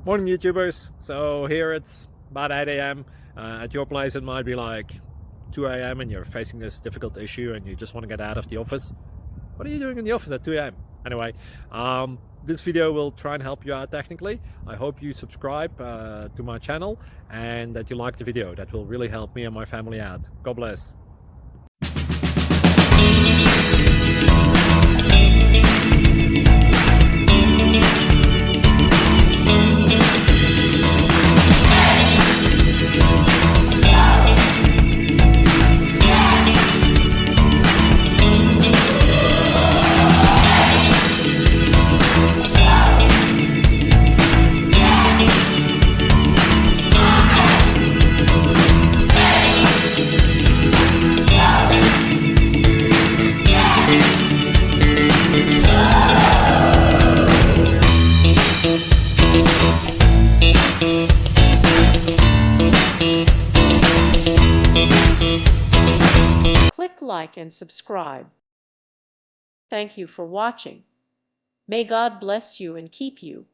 Morning YouTubers. So here it's about 8 a.m. At your place it might be like 2 a.m. and you're facing this difficult issue and you just want to get out of the office. What are you doing in the office at 2 a.m.? Anyway, this video will try and help you out technically. I hope you subscribe to my channel and that you like the video. That will really help me and my family out. God bless. Click like and subscribe. Thank you for watching. May God bless you and keep you.